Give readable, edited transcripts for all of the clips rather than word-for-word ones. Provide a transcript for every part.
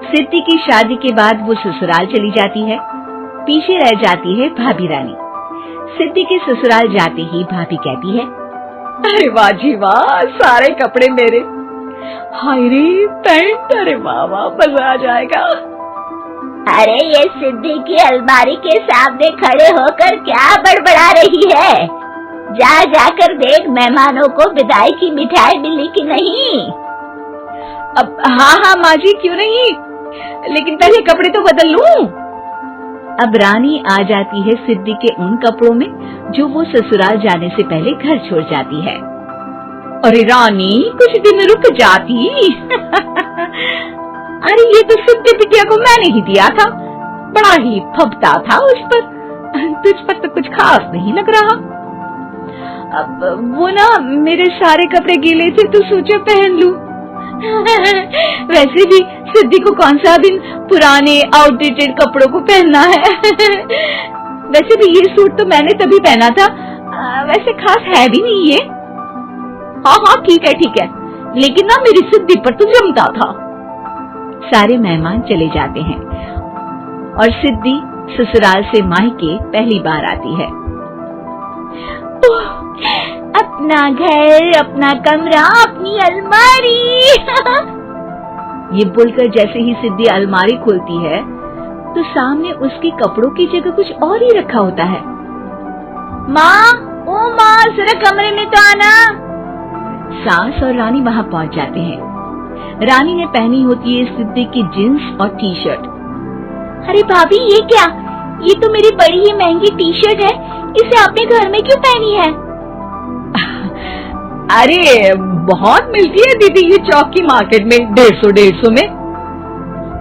सिद्धि की शादी के बाद वो ससुराल चली जाती है। पीछे रह जाती है भाभी रानी। सिद्धि के ससुराल जाते ही भाभी कहती है, अरे वाह जी वाह, सारे कपड़े मेरे। हाय रे पैंट, अरे वाह वाह, मजा आ जाएगा। अरे ये सिद्धि की अलमारी के सामने खड़े होकर क्या बड़बड़ा रही है? जाकर देख मेहमानों को विदाई की मिठाई मिली कि नहीं। अब हाँ माँ जी, क्यों नहीं, लेकिन पहले कपड़े तो बदल लूं। अब रानी आ जाती है सिद्धि के उन कपड़ों में जो वो ससुराल जाने से पहले घर छोड़ जाती है। अरे रानी, कुछ दिन रुक जाती। अरे ये तो सिद्धि बिटिया को मैंने ही दिया था, बड़ा ही फबता था उस पर, तुझ पर तो कुछ खास नहीं लग रहा। अब वो ना मेरे सारे कपड़े गीले थे तो सोचा पहन लूं। वैसे भी सिद्धि को कौन सा दिन पुराने आउटडेटेड कपड़ों को पहनना है। वैसे भी ये सूट तो मैंने तभी पहना था, वैसे खास है भी नहीं ये। हाँ ठीक है, लेकिन ना मेरी सिद्धि पर तो जमता था। सारे मेहमान चले जाते हैं और सिद्धि ससुराल से मायके पहली बार आती है। अपना घर, अपना कमरा, अपनी अलमारी। ये बोलकर जैसे ही सिद्धि अलमारी खोलती है तो सामने उसके कपड़ों की जगह कुछ और ही रखा होता है। माँ, ओ माँ, जरा कमरे में तो आना। सास और रानी वहाँ पहुँच जाते हैं। रानी ने पहनी होती है सिद्धि की जींस और टी शर्ट। अरे भाभी, ये क्या? ये तो मेरी बड़ी ही महंगी टी शर्ट है, इसे आपने घर में क्यों पहनी है? अरे बहुत मिलती है दीदी ये चौक की मार्केट में, 150 में।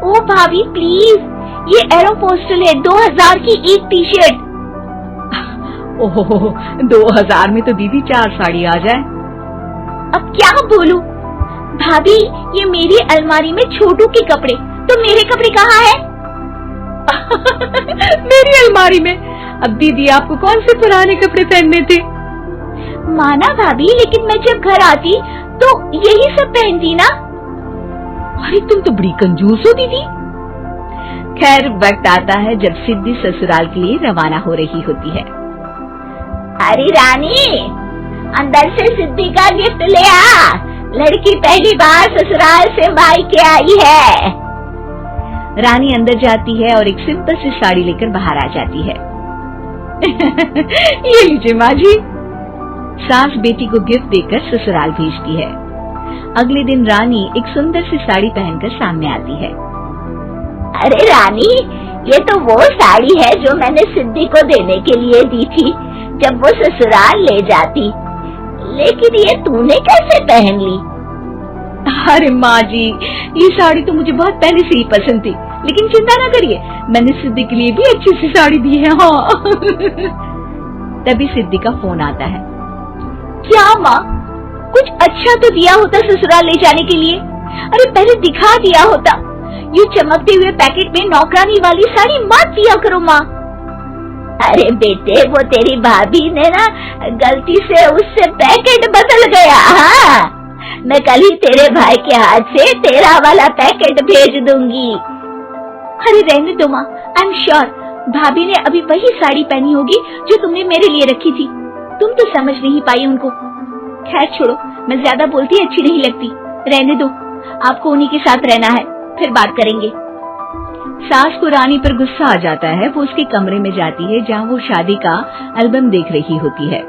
ओ भाभी प्लीज, ये एरोपोस्टल है, 2000 की एक टी शर्ट। ओहो, 2000 में तो दीदी 4 साड़ी आ जाए। अब क्या बोलूं? भाभी, ये मेरी अलमारी में छोटू के कपड़े, तो मेरे कपड़े कहाँ हैं? मेरी अलमारी में? अब दीदी आपको कौन से पुराने कपड़े पहनने थे? माना भाभी, लेकिन मैं जब घर आती तो यही सब पहनती ना। अरे तुम तो बड़ी कंजूस हो दीदी। खैर, वक्त आता है जब सिद्धि ससुराल के लिए रवाना हो रही होती है। अरे रानी, अंदर से सिद्धि का गिफ्ट ले आ, लड़की पहली बार ससुराल से मायके आई है। रानी अंदर जाती है और एक सिंपल सी साड़ी लेकर बाहर आ जाती है। ये लीजिए माँ जी। सास बेटी को गिफ्ट देकर ससुराल भेजती है। अगले दिन रानी एक सुंदर सी साड़ी पहनकर सामने आती है। अरे रानी, ये तो वो साड़ी है जो मैंने सिद्धि को देने के लिए दी थी जब वो ससुराल ले जाती, लेकिन ये तूने कैसे पहन ली? अरे माँ जी, ये साड़ी तो मुझे बहुत पहले से ही पसंद थी, लेकिन चिंता ना करिए, मैंने सिद्धि के लिए भी अच्छी सी साड़ी दी है। हाँ। तभी सिद्धि का फोन आता है। क्या माँ, कुछ अच्छा तो दिया होता ससुराल ले जाने के लिए। अरे पहले दिखा दिया होता। ये चमकते हुए पैकेट में नौकरानी वाली साड़ी मत दिया करो माँ। अरे बेटे, वो तेरी भाभी ने ना गलती से उससे पैकेट बदल गया। हाँ, मैं कल ही तेरे भाई के हाथ से तेरा वाला पैकेट भेज दूंगी। अरे रहने दो माँ, आई एम श्योर भाभी ने अभी वही साड़ी पहनी होगी जो तुमने मेरे लिए रखी थी। तुम तो समझ नहीं पाई उनको। खैर छोड़ो, मैं ज्यादा बोलती अच्छी नहीं लगती, रहने दो, आपको उन्हीं के साथ रहना है, फिर बात करेंगे। सास को रानी पर गुस्सा आ जाता है। वो उसके कमरे में जाती है जहाँ वो शादी का एल्बम देख रही होती है।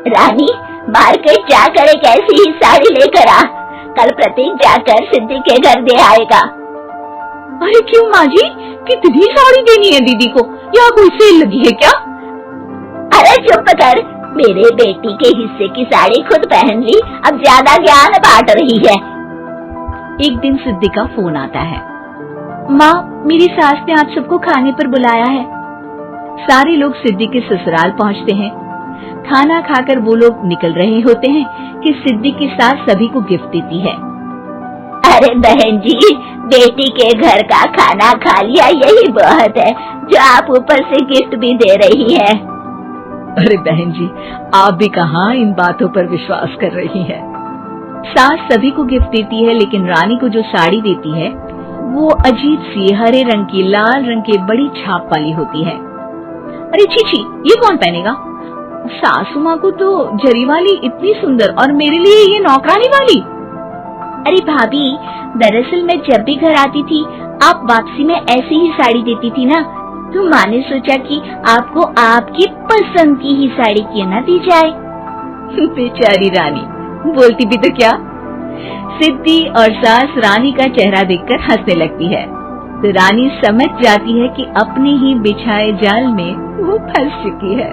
रानी, मार्केट जाकर एक ऐसी ही साड़ी लेकर आ, कल प्रतीक जाकर सिद्धि के घर दे आएगा। अरे क्यों माँ जी, कितनी साड़ी देनी है दीदी को? यहाँ कोई सेल लगी है क्या? अरे चुप कर, मेरे बेटी के हिस्से की साड़ी खुद पहन ली, अब ज्यादा ज्ञान बांट रही है। एक दिन सिद्धि का फोन आता है। माँ, मेरी सास ने आप सबको खाने पर बुलाया है। सारे लोग सिद्धि के ससुराल पहुँचते हैं। खाना खाकर वो लोग निकल रहे होते हैं कि सिद्धि की सास सभी को गिफ्ट देती है। अरे बहन जी, बेटी के घर का खाना खा लिया, यही बहुत है जो आप ऊपर से गिफ्ट भी दे रही है। अरे बहन जी, आप भी कहाँ इन बातों पर विश्वास कर रही हैं। सास सभी को गिफ्ट देती है, लेकिन रानी को जो साड़ी देती है वो अजीब सी हरे रंग की लाल रंग के बड़ी छाप वाली होती है। अरे छी, ये कौन पहनेगा? सासू माँ को तो जरी वाली इतनी सुंदर और मेरे लिए ये नौकरानी वाली। अरे भाभी, दरअसल मैं जब भी घर आती थी आप वापसी में ऐसी ही साड़ी देती थी ना, तो माँ ने सोचा कि आपको आपकी पसंद की ही साड़ी क्यों ना दी जाए। बेचारी रानी, बोलती भी तो क्या। सिद्धि और सास रानी का चेहरा देखकर हंसने लगती है, तो रानी समझ जाती है कि अपने ही बिछाए जाल में वो फंस चुकी है।